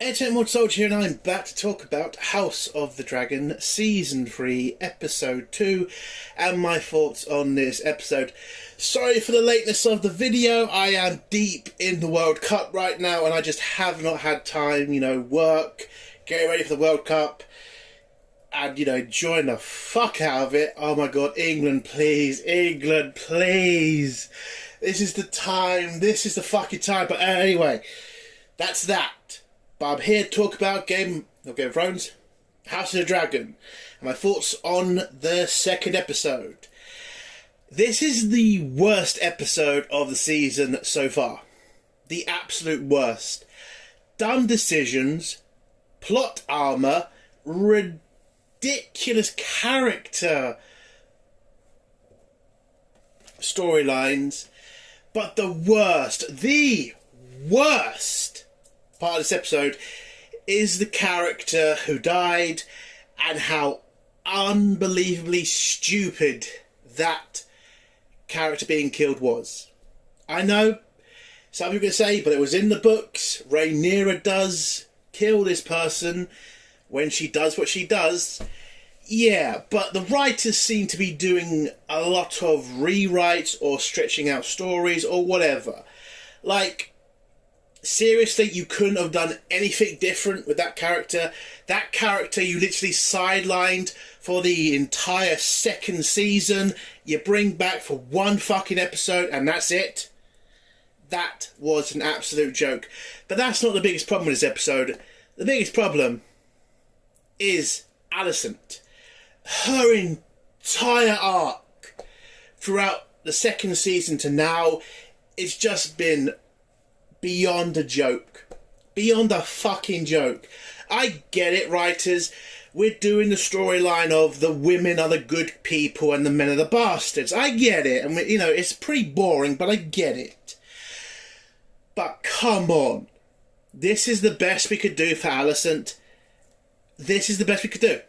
Entertainment Soldier here, and I'm back to talk about House of the Dragon Season 3, Episode 2, and my thoughts on this episode. Sorry for the lateness of the video. I am deep in the World Cup right now, and I just have not had time, work, getting ready for the World Cup, and, enjoying the fuck out of it. Oh my god, England, please. England, please. This is the time. This is the fucking time. But anyway, that's that. But I'm here to talk about Game of Thrones, House of the Dragon, and my thoughts on the second episode. This is the worst episode of the season so far. The absolute worst. Dumb decisions, plot armour, ridiculous character storylines, but the worst part of this episode is the character who died and how unbelievably stupid that character being killed was. I know some people are going to say, but it was in the books. Rhaenyra does kill this person when she does what she does. Yeah, but the writers seem to be doing a lot of rewrites or stretching out stories or whatever. Seriously, you couldn't have done anything different with that character. That character you literally sidelined for the entire second season. You bring back for one fucking episode and that's it. That was an absolute joke. But that's not the biggest problem with this episode. The biggest problem is Alicent. Her entire arc throughout the second season to now, it's just been beyond a joke. Beyond a fucking joke. I get it, writers. We're doing the storyline of the women are the good people and the men are the bastards. I get it. And, it's pretty boring, but I get it. But come on. This is the best we could do for Alicent. This is the best we could do.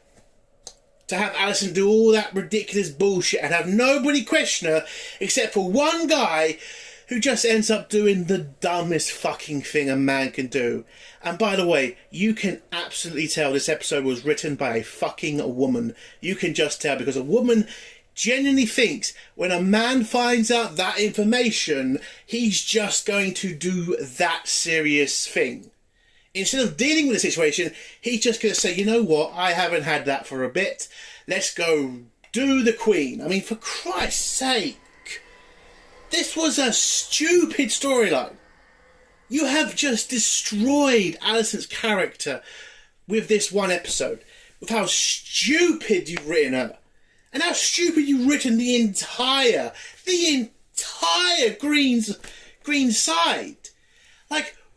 To have Alicent do all that ridiculous bullshit and have nobody question her except for one guy who just ends up doing the dumbest fucking thing a man can do. And by the way, you can absolutely tell this episode was written by a fucking woman. You can just tell, because a woman genuinely thinks when a man finds out that information, he's just going to do that serious thing. Instead of dealing with the situation, he's just going to say, you know what, I haven't had that for a bit. Let's go do the Queen. I mean, for Christ's sake. This was a stupid storyline. You have just destroyed Alicent's character with this one episode. With how stupid you've written her. And how stupid you've written the entire green side.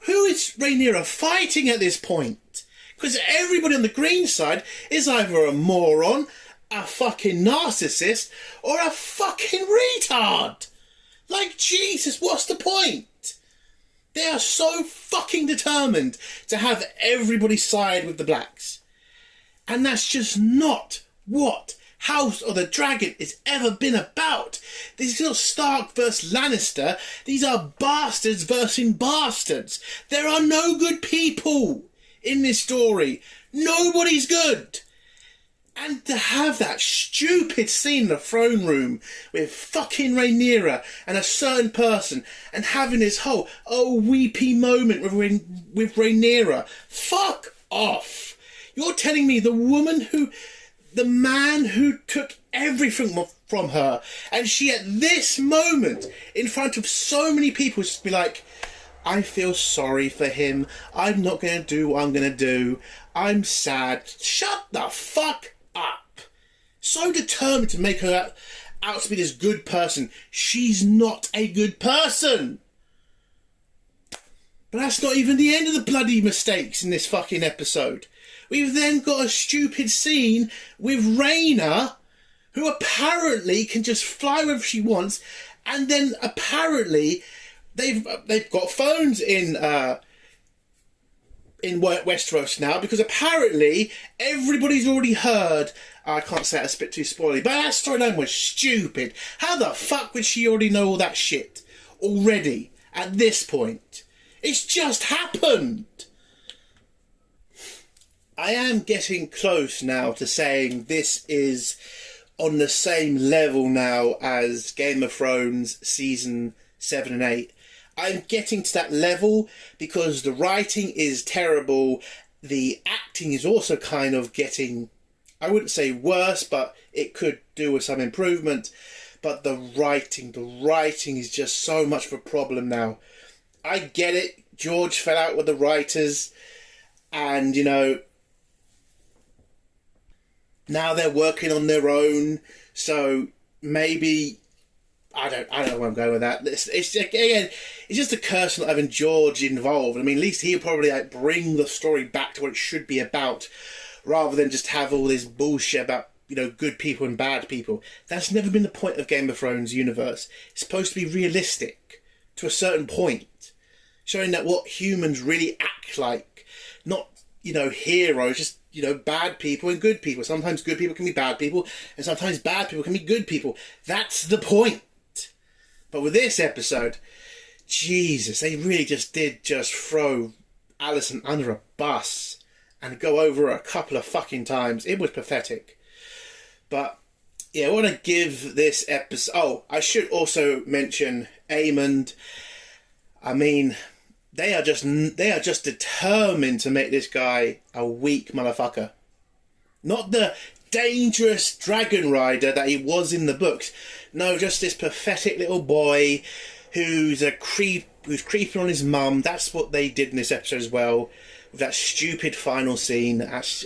Who is Rhaenyra fighting at this point? Because everybody on the green side is either a moron, a fucking narcissist, or a fucking retard. Jesus, what's the point? They are so fucking determined to have everybody side with the blacks. And that's just not what House of the Dragon has ever been about. This is not Stark versus Lannister. These are bastards versus bastards. There are no good people in this story. Nobody's good. And to have that stupid scene in the throne room with fucking Rhaenyra and a certain person and having this whole weepy moment with Rhaenyra. Fuck off. You're telling me the man who took everything from her, and she at this moment in front of so many people just be like, I feel sorry for him. I'm not going to do what I'm going to do. I'm sad. Shut the fuck up. So determined to make her out to be this good person. She's not a good person. But that's not even the end of the bloody mistakes in this fucking episode. We've then got a stupid scene with Rhaena, who apparently can just fly wherever she wants, and then apparently they've got phones in Westeros now, because apparently everybody's already heard. I can't say it's a bit too spoily, but that storyline was stupid. How the fuck would she already know all that shit already at this point? It's just happened. I am getting close now to saying this is on the same level now as Game of Thrones season 7 and 8. I'm getting to that level because the writing is terrible. The acting is also kind of getting, I wouldn't say worse, but it could do with some improvement. But the writing is just so much of a problem now. I get it. George fell out with the writers, and you know, now they're working on their own. So maybe I don't know where I'm going with that. It's again, it's just a curse not having George involved. I mean, at least he'll probably like bring the story back to what it should be about, rather than just have all this bullshit about, you know, good people and bad people. That's never been the point of Game of Thrones universe. It's supposed to be realistic to a certain point, showing that what humans really act like, not, you know, heroes, just, you know, bad people and good people. Sometimes good people can be bad people, and sometimes bad people can be good people. That's the point. But with this episode, Jesus, they really just did just throw Alicent under a bus and go over her a couple of fucking times. It was pathetic. But yeah, I want to give this episode... Oh, I should also mention Aemond. I mean, they are just determined to make this guy a weak motherfucker. Not the dangerous dragon rider that he was in the books. No, just this pathetic little boy who's creeping on his mum. That's what they did in this episode as well, with that stupid final scene. That's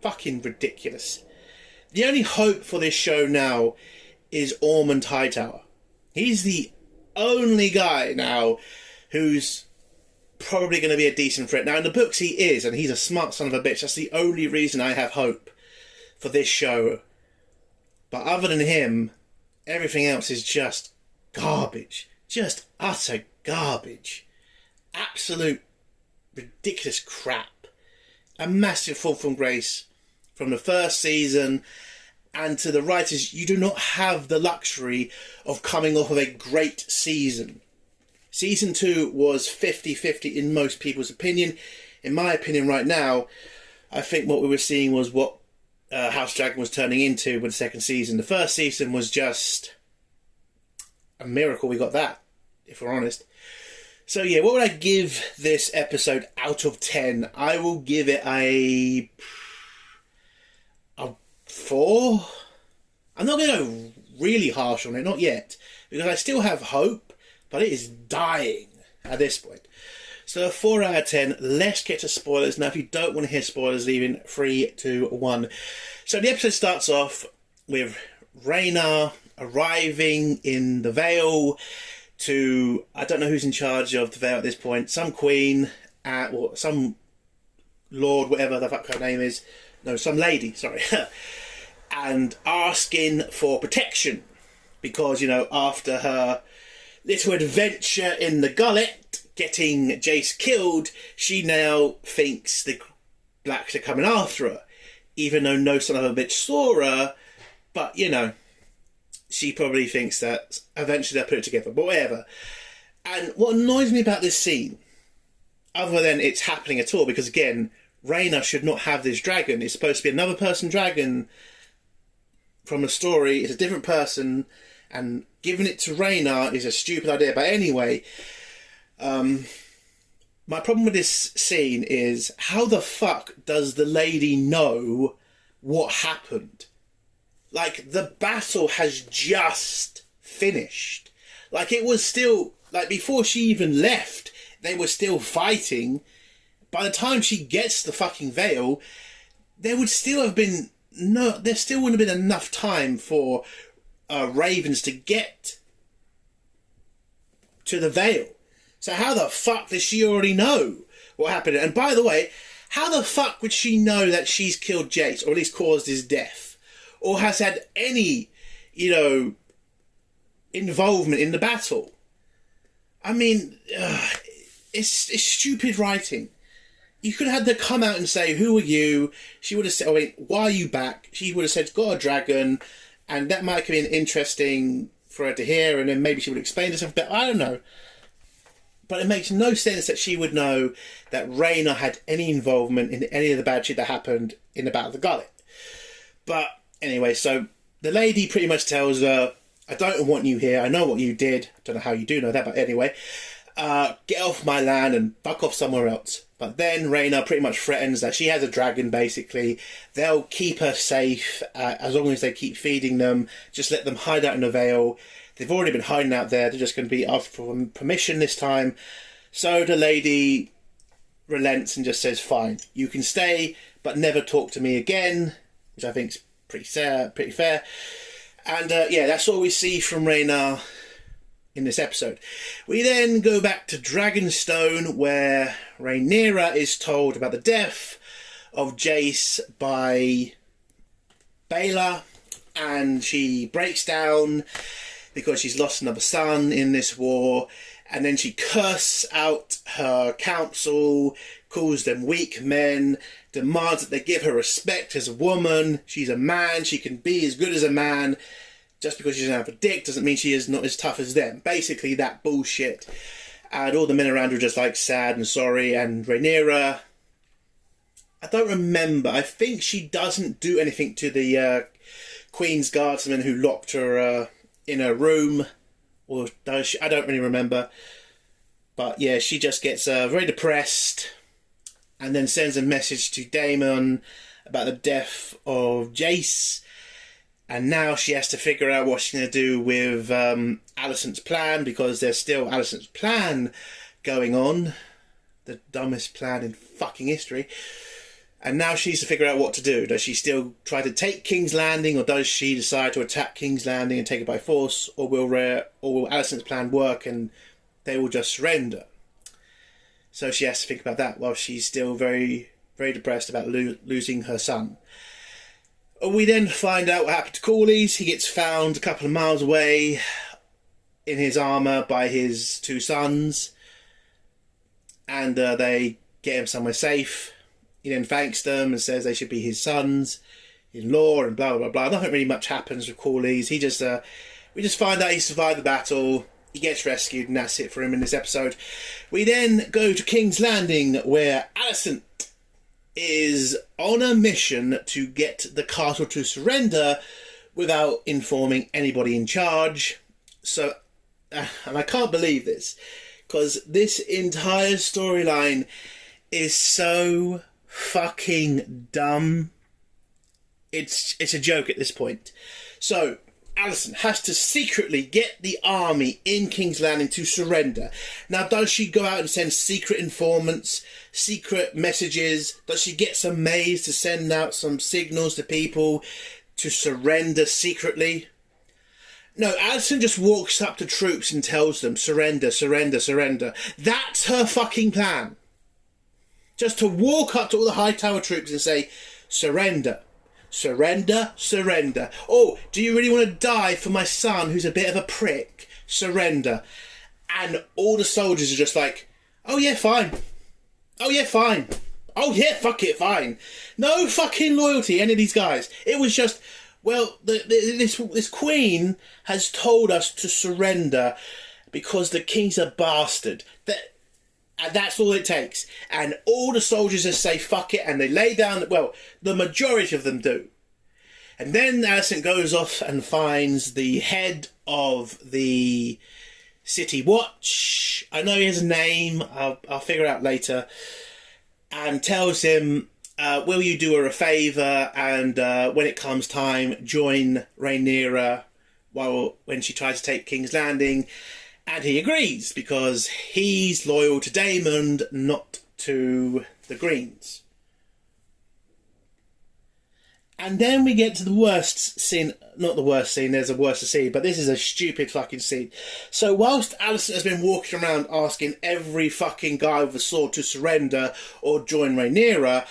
fucking ridiculous. The only hope for this show now is Ormond Hightower. He's the only guy now who's probably going to be a decent threat. Now, in the books he is, and he's a smart son of a bitch. That's the only reason I have hope for this show. But other than him, everything else is just garbage. Just utter garbage. Absolute ridiculous crap. A massive fall from grace from the first season. And to the writers, you do not have the luxury of coming off of a great season. Season 2 was 50-50 in most people's opinion. In my opinion right now, I think what we were seeing was what House Dragon was turning into with the second season. The first season was just a miracle we got that, if we're honest. So yeah, what would I give this episode out of 10? I will give it a 4. I'm not going to go really harsh on it, not yet, because I still have hope, but it is dying at this point. So a 4 out of 10. Let's get to spoilers. Now, if you don't want to hear spoilers, leave in 3, 2, 1. So the episode starts off with Rhaena arriving in the Vale to, I don't know who's in charge of the Vale at this point, some queen, or some lord, whatever the fuck her name is. No, some lady, sorry. And asking for protection. Because, you know, after her little adventure in the gullet, getting Jace killed, she now thinks the Blacks are coming after her. Even though no son of a bitch saw her, but, you know, she probably thinks that eventually they'll put it together, but whatever. And what annoys me about this scene, other than it's happening at all, because again, Rhaena should not have this dragon. It's supposed to be another person dragon from the story. It's a different person, and giving it to Rhaena is a stupid idea. But anyway, my problem with this scene is, how the fuck does the lady know what happened? Like, the battle has just finished. Like, it was still, like, before she even left, they were still fighting. By the time she gets the fucking Vale, there would still have been there still wouldn't have been enough time for Ravens to get to the Vale. So how the fuck does she already know what happened? And by the way, how the fuck would she know that she's killed Jace, or at least caused his death, or has had any, you know, involvement in the battle? I mean, it's stupid writing. You could have had to come out and say, who are you? She would have said, why are you back? She would have said, got a dragon. And that might have been interesting for her to hear. And then maybe she would explain herself. But I don't know. But it makes no sense that she would know that Rhaena had any involvement in any of the bad shit that happened in the Battle of the Gullet. But anyway, so the lady pretty much tells her, I don't want you here. I know what you did. I don't know how you do know that, but anyway, get off my land and fuck off somewhere else. But then Rhaena pretty much threatens that she has a dragon, basically. They'll keep her safe as long as they keep feeding them. Just let them hide out in the Vale. They've already been hiding out there. They're just going to be asked for permission this time. So the lady relents and just says, fine, you can stay, but never talk to me again, which I think is pretty fair. And yeah, that's all we see from Rhaena in this episode. We then go back to Dragonstone, where Rhaenyra is told about the death of Jace by Baela, and she breaks down because she's lost another son in this war, and then she curses out her council, calls them weak men, demands that they give her respect as a woman. She's a man, she can be as good as a man. Just because she doesn't have a dick doesn't mean she is not as tough as them. Basically that bullshit. And all the men around her are just like sad and sorry, and Rhaenyra, I don't remember, I think she doesn't do anything to the Queen's guardsmen who locked her in her room, or does she? I don't really remember. But yeah, she just gets very depressed, and then sends a message to Daemon about the death of Jace, and now she has to figure out what she's going to do with Alicent's plan, because there's still Alicent's plan going on, the dumbest plan in fucking history. And now she needs to figure out what to do. Does she still try to take King's Landing, or does she decide to attack King's Landing and take it by force, or will Alicent's plan work and they will just surrender? So she has to think about that while she's still very, very depressed about losing her son. We then find out what happened to Corlys. He gets found a couple of miles away in his armour by his two sons, and they get him somewhere safe. He then thanks them and says they should be his sons-in-law and blah, blah, blah. Nothing really much happens with Corlys. He just, we just find out he survived the battle. He gets rescued, and that's it for him in this episode. We then go to King's Landing, where Alicent is on a mission to get the castle to surrender without informing anybody in charge. So, and I can't believe this, because this entire storyline is so fucking dumb. It's a joke at this point. So Alicent has to secretly get the army in King's Landing to surrender. Now, does she go out and send secret informants, secret messages? Does she get some maids to send out some signals to people to surrender secretly? No, Alicent just walks up to troops and tells them, surrender, surrender, surrender. That's her fucking plan. Just to walk up to all the Hightower troops and say, surrender, surrender, surrender. Oh, do you really want to die for my son who's a bit of a prick? Surrender. And all the soldiers are just like, oh yeah, fine. Oh yeah, fine. Oh yeah, fuck it, fine. No fucking loyalty, any of these guys. It was just, well, this queen has told us to surrender because the king's a bastard. And that's all it takes. And all the soldiers just say, fuck it, and they lay down, well, the majority of them do. And then Alicent goes off and finds the head of the City Watch. I know he has a name, I'll figure it out later. And tells him, will you do her a favour, and when it comes time, join Rhaenyra when she tries to take King's Landing. And he agrees, because he's loyal to Daemon, not to the Greens. And then we get to the worst scene. Not the worst scene, there's a worse scene, but this is a stupid fucking scene. So whilst Alicent has been walking around asking every fucking guy with a sword to surrender or join Rhaenyra,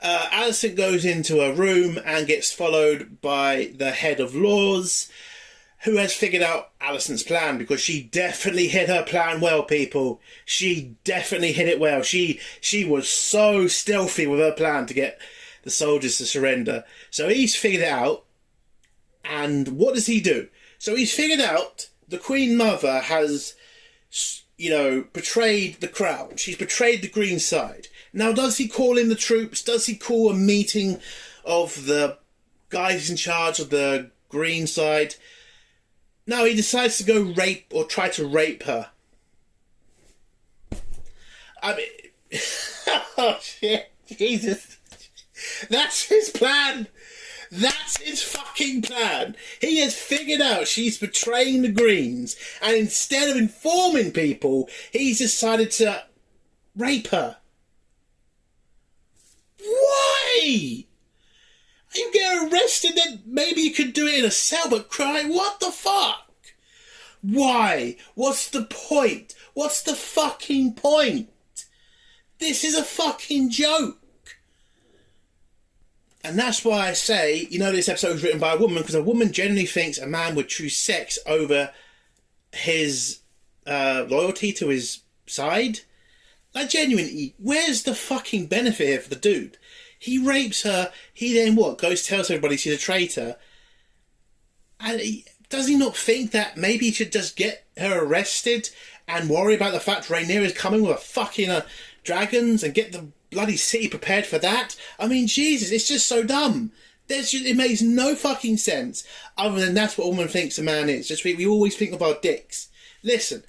Alicent goes into a room and gets followed by the head of laws, who has figured out Alicent's plan, because she definitely hit her plan well, people. She definitely hit it well. She was so stealthy with her plan to get the soldiers to surrender. So he's figured it out. And what does he do? So he's figured out the Queen Mother has, betrayed the crown. She's betrayed the green side. Now, does he call in the troops? Does he call a meeting of the guys in charge of the green side? No, he decides to go rape or try to rape her. I mean, oh shit, Jesus. That's his plan. That's his fucking plan. He has figured out she's betraying the Greens, and instead of informing people, he's decided to rape her. Why? You get arrested, then maybe you could do it in a cell, but cry, what the fuck? Why? What's the point? What's the fucking point? This is a fucking joke. And that's why I say, this episode was written by a woman, because a woman generally thinks a man would choose sex over his loyalty to his side. Like, genuinely, where's the fucking benefit here for the dude? He rapes her, he then goes tells everybody she's a traitor. And does he not think that maybe he should just get her arrested and worry about the fact Rhaenyra is coming with a fucking dragons and get the bloody city prepared for that? I mean, Jesus, it's just so dumb. It makes no fucking sense, other than that's what a woman thinks a man is. Just we always think of our dicks. Listen,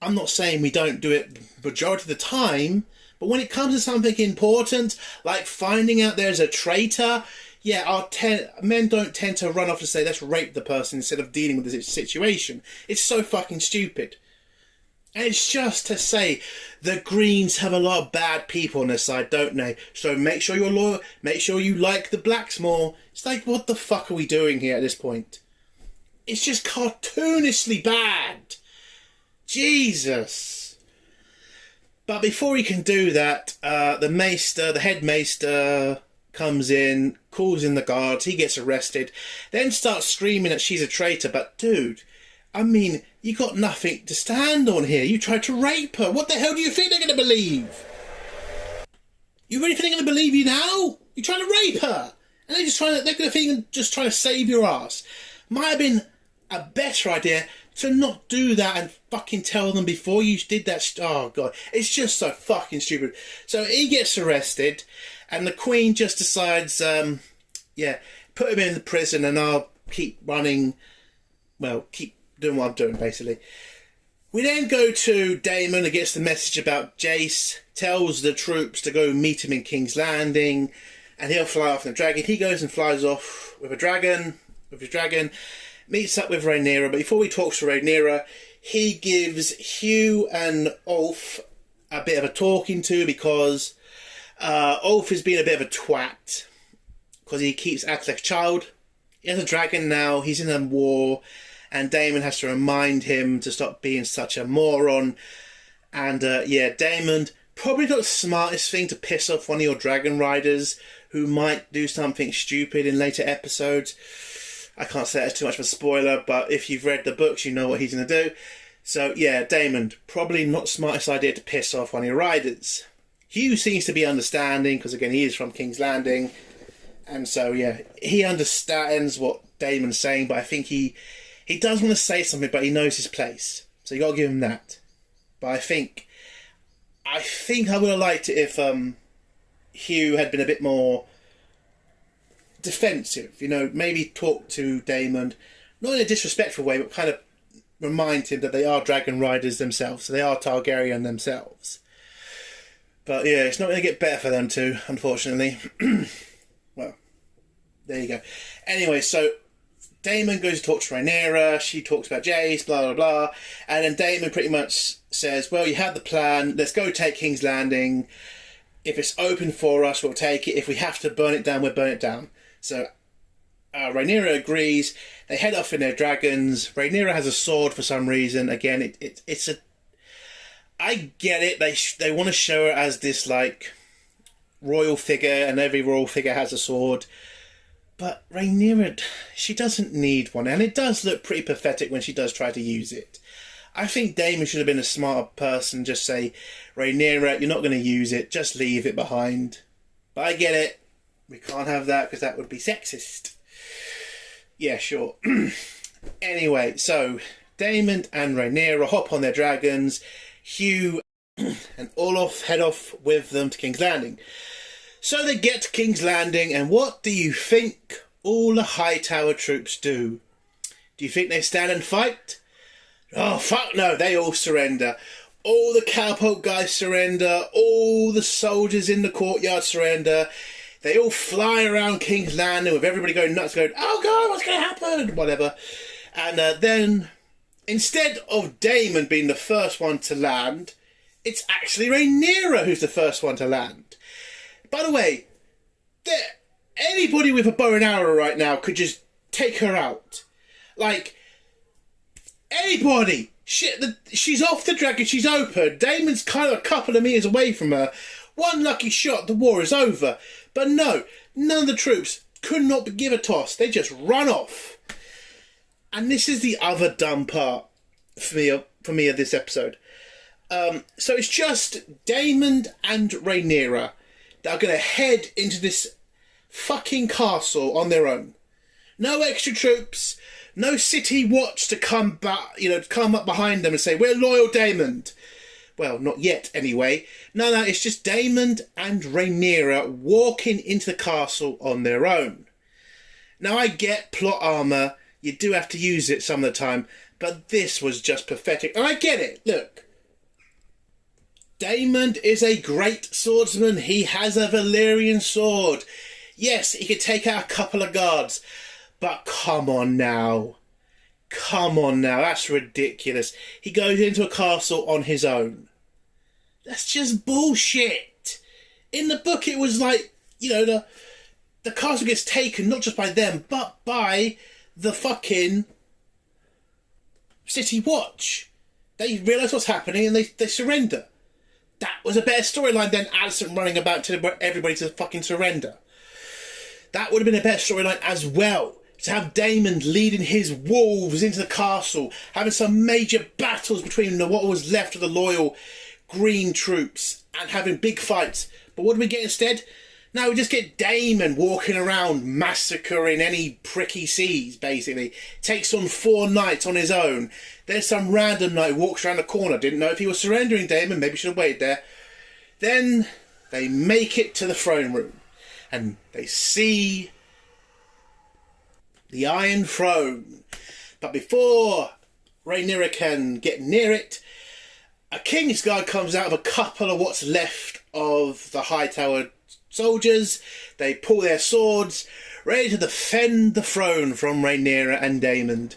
I'm not saying we don't do it majority of the time, but when it comes to something important, like finding out there's a traitor, yeah, men don't tend to run off and say, let's rape the person instead of dealing with the situation. It's so fucking stupid. And it's just to say, the Greens have a lot of bad people on their side, don't they? So make sure you're loyal, make sure you like the blacks more. It's like, what the fuck are we doing here at this point? It's just cartoonishly bad. Jesus. But before he can do that, the head maester comes in, calls in the guards, he gets arrested, then starts screaming that she's a traitor. But dude, I mean, you got nothing to stand on here. You tried to rape her. What the hell do you think they're going to believe? You really think they're going to believe you now? You're trying to rape her. And they're going to think just trying to save your ass. Might have been a better idea to not do that and fucking tell them before you did that. Oh, God. It's just so fucking stupid. So he gets arrested and the Queen just decides, put him in the prison and I'll keep running, keep doing what I'm doing, basically. We then go to Daemon, who gets the message about Jace, tells the troops to go meet him in King's Landing, and he'll fly off on a dragon. He goes and flies off with his dragon, meets up with Rhaenyra, but before he talks to Rhaenyra, he gives Hugh and Ulf a bit of a talking to, because Ulf has been a bit of a twat, because he keeps acting like a child. He has a dragon now, he's in a war, and Daemon has to remind him to stop being such a moron. And Daemon, probably not the smartest thing to piss off one of your dragon riders who might do something stupid in later episodes. I can't say that's too much of a spoiler, but if you've read the books, you know what he's going to do. So yeah, Daemon, probably not the smartest idea to piss off one of your riders. Hugh seems to be understanding, because again, he is from King's Landing. And so yeah, he understands what Daemon's saying, but I think he does want to say something, but he knows his place. So you got to give him that. But I think I would have liked it if Hugh had been a bit more defensive. Maybe talk to Daemon, not in a disrespectful way, but kind of remind him that they are dragon riders themselves. So they are Targaryen themselves. But yeah, it's not going to get better for them too, unfortunately. Well, there you go. Anyway, so Daemon goes to talk to Rhaenyra, she talks about Jace, blah, blah, blah, and then Daemon pretty much says, well, you had the plan, let's go take King's Landing. If it's open for us, we'll take it. If we have to burn it down, we'll burn it down. So Rhaenyra agrees, they head off in their dragons. Rhaenyra has a sword for some reason. Again, it's a... I get it, they want to show her as this, like, royal figure, and every royal figure has a sword. But Rhaenyra, she doesn't need one. And it does look pretty pathetic when she does try to use it. I think Daemon should have been a smarter person. Just say, Rhaenyra, you're not going to use it. Just leave it behind. But I get it. We can't have that because that would be sexist. Yeah, sure. Anyway, so Daemon and Rhaenyra hop on their dragons. Hugh and Olaf head off with them to King's Landing. So they get to King's Landing, and what do you think all the Hightower troops do? Do you think they stand and fight? Oh, fuck no, they all surrender. All the cowpoke guys surrender. All the soldiers in the courtyard surrender. They all fly around King's Landing with everybody going nuts, going, oh God, what's going to happen? Whatever. And then, instead of Daemon being the first one to land, it's actually Rhaenyra who's the first one to land. By the way, anybody with a bow and arrow right now could just take her out. Like, anybody. She's off the dragon, she's open. Daemon's kind of a couple of meters away from her. One lucky shot, the war is over. But no, none of the troops could not give a toss. They just run off. And this is the other dumb part for me of this episode. So it's just Daemon and Rhaenyra that are going to head into this fucking castle on their own. No extra troops, no city watch to come up behind them and say, we're loyal Daemon. Well, not yet anyway. No, it's just Daemon and Rhaenyra walking into the castle on their own. Now I get plot armour, you do have to use it some of the time, but this was just pathetic. And I get it, look. Daemon is a great swordsman. He has a Valyrian sword. Yes, he could take out a couple of guards. But come on now. Come on now. That's ridiculous. He goes into a castle on his own. That's just bullshit. In the book it was like, the castle gets taken not just by them, but by the fucking City Watch. They realise what's happening and they surrender. That was a better storyline than Alicent running about to everybody to fucking surrender. That would have been a better storyline as well. To have Daemon leading his wolves into the castle, having some major battles between what was left of the loyal green troops, and having big fights. But what do we get instead? Now we just get Daemon walking around massacring any prick he sees, basically. Takes on 4 knights on his own. There's some random knight who walks around the corner. Didn't know if he was surrendering Daemon. Maybe should have waited there. Then they make it to the throne room. And they see the Iron Throne. But before Rhaenyra can get near it, a Kingsguard comes out of a couple of what's left of the Hightower soldiers. They pull their swords, ready to defend the throne from Rhaenyra and Daemon.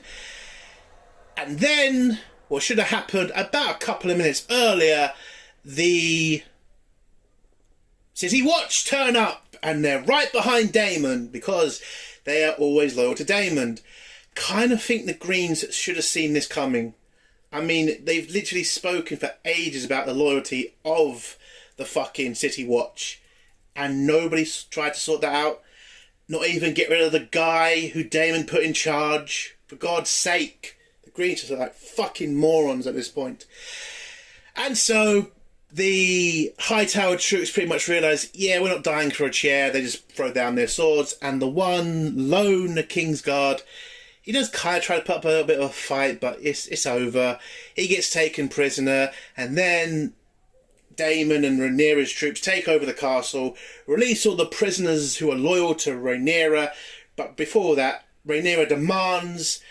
And then, what should have happened about a couple of minutes earlier, the City Watch turn up, and they're right behind Daemon, because they are always loyal to Daemon. Kind of think the Greens should have seen this coming. I mean, they've literally spoken for ages about the loyalty of the fucking City Watch, and nobody's tried to sort that out. Not even get rid of the guy who Daemon put in charge. For God's sake. The Greens are like fucking morons at this point. And so the Hightower troops pretty much realise, yeah, we're not dying for a chair. They just throw down their swords. And the one lone Kingsguard, he does kind of try to put up a little bit of a fight, but it's over. He gets taken prisoner, and then Daemon and Rhaenyra's troops take over the castle, release all the prisoners who are loyal to Rhaenyra. But before that, Rhaenyra demands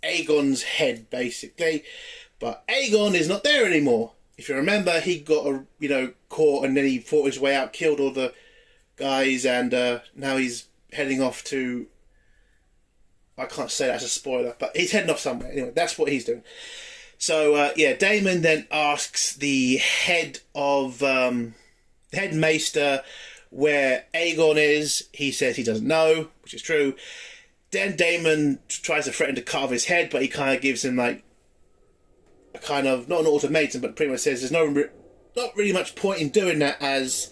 Aegon's head, basically. But Aegon is not there anymore. If you remember, he got caught, and then he fought his way out, killed all the guys, and now he's heading off to, I can't say that's a spoiler, but he's heading off somewhere. Anyway, that's what he's doing. So, Daemon then asks the head of, head maester where Aegon is. He says he doesn't know, which is true. Then Daemon tries to threaten to cut off his head, but he kind of gives him, like, a kind of, not an ultimatum, but pretty much says there's not really much point in doing that, as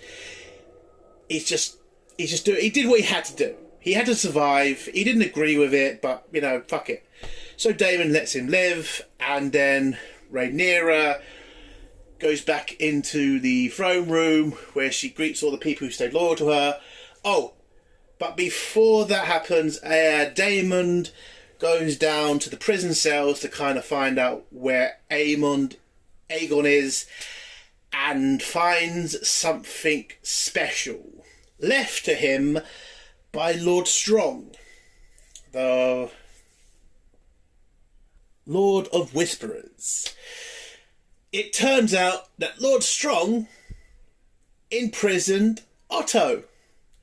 he did what he had to do. He had to survive. He didn't agree with it, but, fuck it. So Daemon lets him live, and then Rhaenyra goes back into the throne room where she greets all the people who stayed loyal to her. Oh, but before that happens, Daemon goes down to the prison cells to kind of find out where Aemond Aegon is, and finds something special left to him by Lord Strong, the Lord of Whisperers. It turns out that Lord Strong imprisoned Otto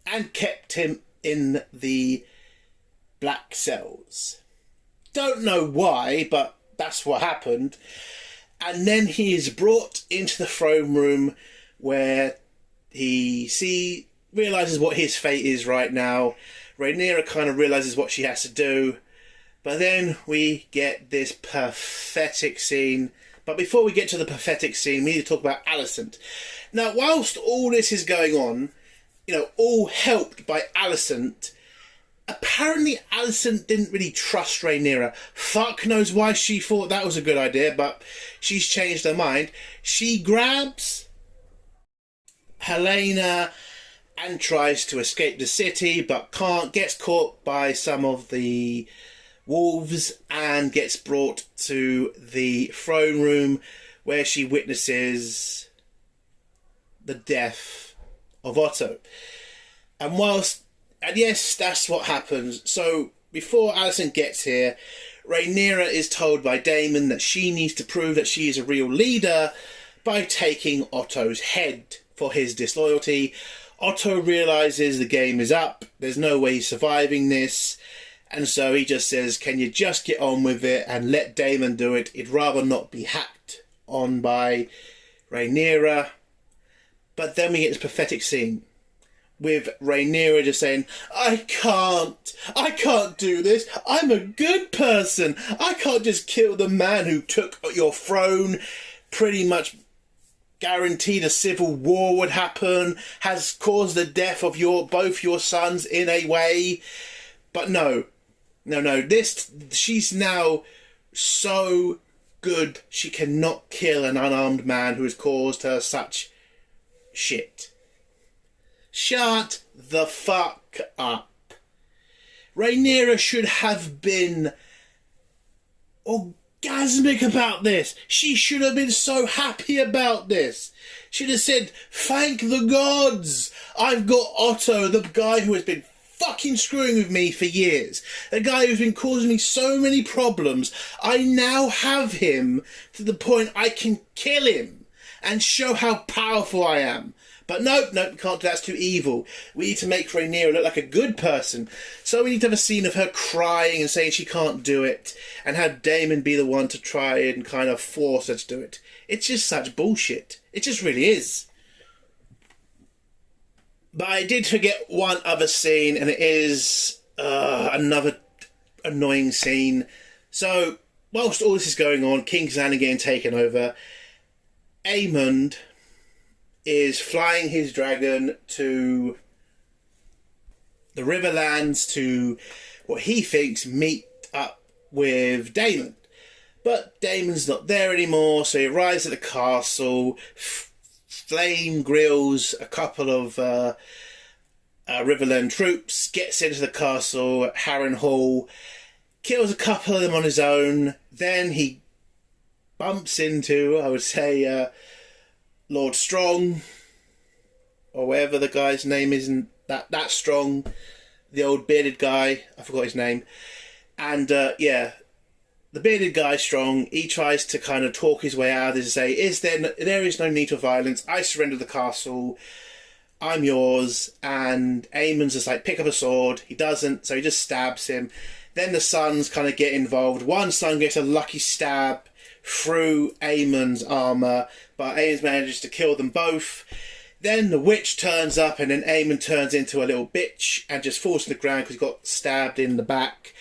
and kept him in the black cells. Don't know why, but that's what happened. And then he is brought into the throne room where he realises what his fate is right now. Rhaenyra kind of realises what she has to do. But then we get this pathetic scene. But before we get to the pathetic scene, we need to talk about Alicent. Now, whilst all this is going on, all helped by Alicent, apparently Alicent didn't really trust Rhaenyra. Fuck knows why she thought that was a good idea, but she's changed her mind. She grabs Helaena and tries to escape the city, but can't, gets caught by some of the wolves and gets brought to the throne room where she witnesses the death of Otto. And yes, that's what happens. So before Alicent gets here, Rhaenyra is told by Daemon that she needs to prove that she is a real leader by taking Otto's head for his disloyalty. Otto realises the game is up. There's no way he's surviving this. And so he just says, can you just get on with it and let Daemon do it? He'd rather not be hacked on by Rhaenyra. But then we get this pathetic scene with Rhaenyra just saying, I can't do this. I'm a good person. I can't just kill the man who took your throne, pretty much guaranteed a civil war would happen, has caused the death of both your sons in a way. But no, she's now so good she cannot kill an unarmed man who has caused her such shit. Shut the fuck up. Rhaenyra should have been orgasmic about this. She should have been so happy about this. She'd have said, thank the gods, I've got Otto, the guy who has been fucking screwing with me for years. A guy who's been causing me so many problems. I now have him to the point I can kill him and show how powerful I am. But nope, we can't do that. That's too evil. We need to make Rhaenyra look like a good person. So we need to have a scene of her crying and saying she can't do it, and have Daemon be the one to try and kind of force her to do it. It's just such bullshit. It just really is. But I did forget one other scene, and it is another annoying scene. So, whilst all this is going on, King's Landing getting taken over, Aemond is flying his dragon to the Riverlands to what he thinks meet up with Daemon. But Daemon's not there anymore, so he arrives at the castle, flame grills a couple of Riverland troops, gets into the castle at Harrenhal, kills a couple of them on his own. Then he bumps into, I would say, Lord Strong, or whatever the guy's name isn't that strong, the old bearded guy, I forgot his name. And the bearded guy Strong, he tries to kind of talk his way out of this and say, there is no need for violence, I surrender the castle, I'm yours. And Aemon's just like, pick up a sword. He doesn't, so he just stabs him. Then the sons kind of get involved. One son gets a lucky stab through Aemon's armour, but Aemon manages to kill them both. Then the witch turns up, and then Aemon turns into a little bitch and just falls to the ground because he got stabbed in the back.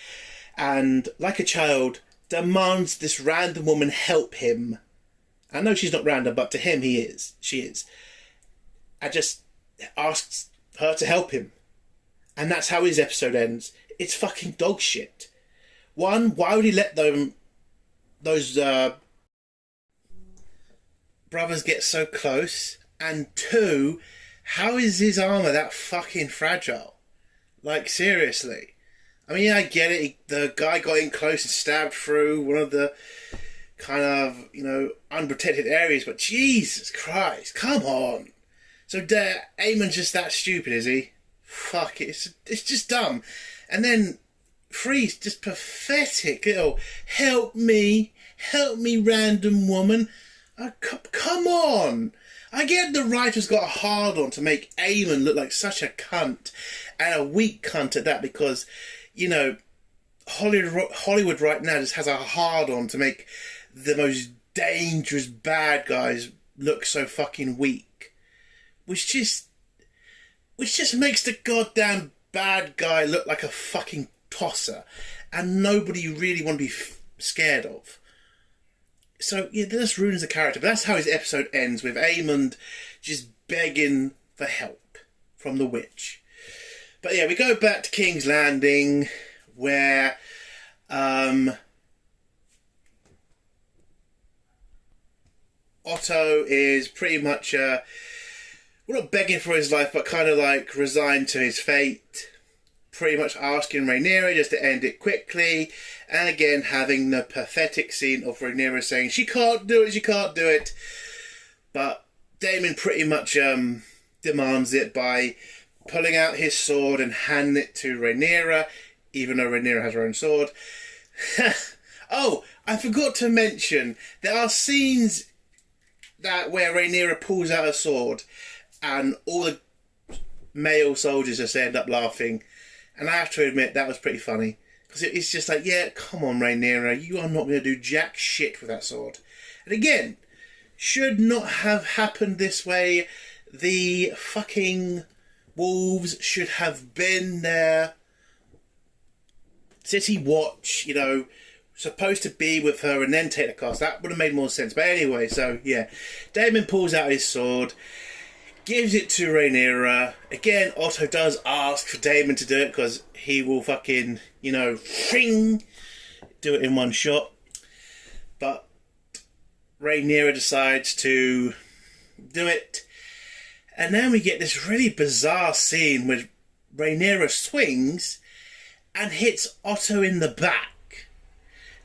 And like a child, demands this random woman help him. I know she's not random, but to him she is. And just asks her to help him. And that's how his episode ends. It's fucking dog shit. One, why would he let those brothers get so close? And two, how is his armour that fucking fragile? Like, seriously. I mean, I get it. The guy got in close and stabbed through one of the kind of, unprotected areas, but Jesus Christ, come on. So Eamon's just that stupid, is he? Fuck, it's just dumb. And then Free's just pathetic little, help me, random woman. Come on. I get the writers got a hard on to make Eamon look like such a cunt, and a weak cunt at that, because, Hollywood right now just has a hard on to make the most dangerous bad guys look so fucking weak. Which just makes the goddamn bad guy look like a fucking tosser, and nobody you really want to be scared of. So yeah, this ruins the character. But that's how his episode ends, with Aemond just begging for help from the witch. But yeah, we go back to King's Landing, where Otto is pretty much well, not begging for his life, but kind of like resigned to his fate. Pretty much asking Rhaenyra just to end it quickly. And again, having the pathetic scene of Rhaenyra saying, she can't do it. But Daemon pretty much demands it by pulling out his sword and handing it to Rhaenyra, even though Rhaenyra has her own sword. Oh, I forgot to mention, there are scenes where Rhaenyra pulls out her sword and all the male soldiers just end up laughing. And I have to admit, that was pretty funny. Because it's just like, yeah, come on, Rhaenyra, you are not going to do jack shit with that sword. And again, should not have happened this way. The fucking wolves should have been there. City watch, supposed to be with her and then take the cast. That would have made more sense. But anyway, so yeah. Daemon pulls out his sword, gives it to Rhaenyra. Again, Otto does ask for Daemon to do it, because he will fucking, do it in one shot. But Rhaenyra decides to do it. And then we get this really bizarre scene where Rhaenyra swings and hits Otto in the back.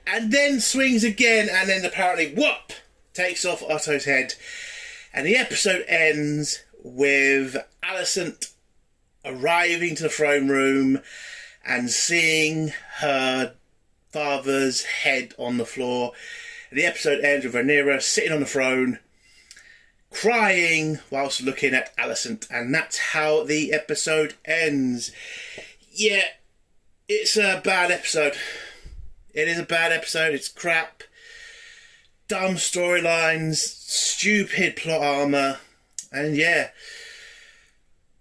And then swings again, and then apparently, whoop, takes off Otto's head. And the episode ends with Alicent arriving to the throne room and seeing her father's head on the floor. The episode ends with Rhaenyra sitting on the throne, crying whilst looking at Alicent, and that's how the episode ends. Yeah, it's a bad episode. It is a bad episode. It's crap. Dumb storylines, stupid plot armor, and yeah,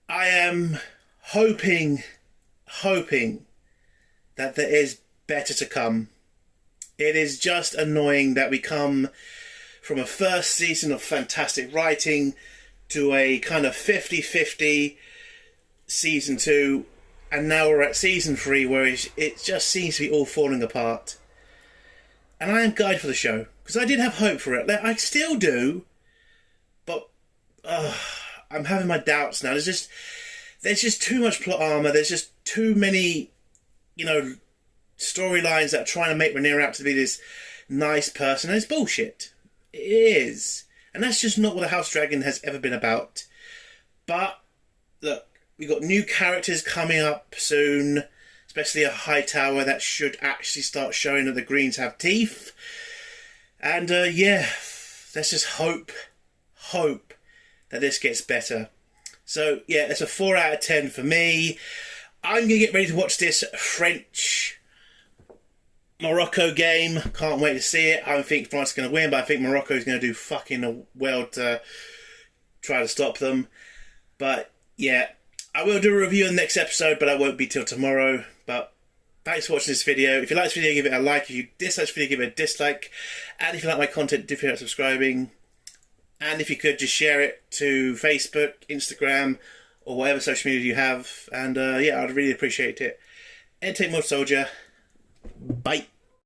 I am hoping that there is better to come. It is just annoying that we come from a first season of fantastic writing to a kind of 50-50 season 2, and now we're at season 3 where it just seems to be all falling apart. And I am gutted for the show, because I did have hope for it. I still do, but I'm having my doubts now. There's just too much plot armor. There's just too many, storylines that are trying to make Rhaenyra out to be this nice person. And it's bullshit. It is. And that's just not what the House Dragon has ever been about. But, look, we've got new characters coming up soon, especially a Hightower that should actually start showing that the Greens have teeth. And, yeah, let's just hope that this gets better. So, yeah, it's a 4 out of 10 for me. I'm going to get ready to watch this French-Morocco game. Can't wait to see it. I don't think France is going to win, but I think Morocco is going to do fucking well to try to stop them. But, yeah, I will do a review in the next episode, but that won't be till tomorrow. But thanks for watching this video. If you like this video, give it a like. If you dislike this video, give it a dislike. And if you like my content, do feel like subscribing. And if you could, just share it to Facebook, Instagram, or whatever social media you have. And yeah, I'd really appreciate it. Entertain More Soldier. Bye.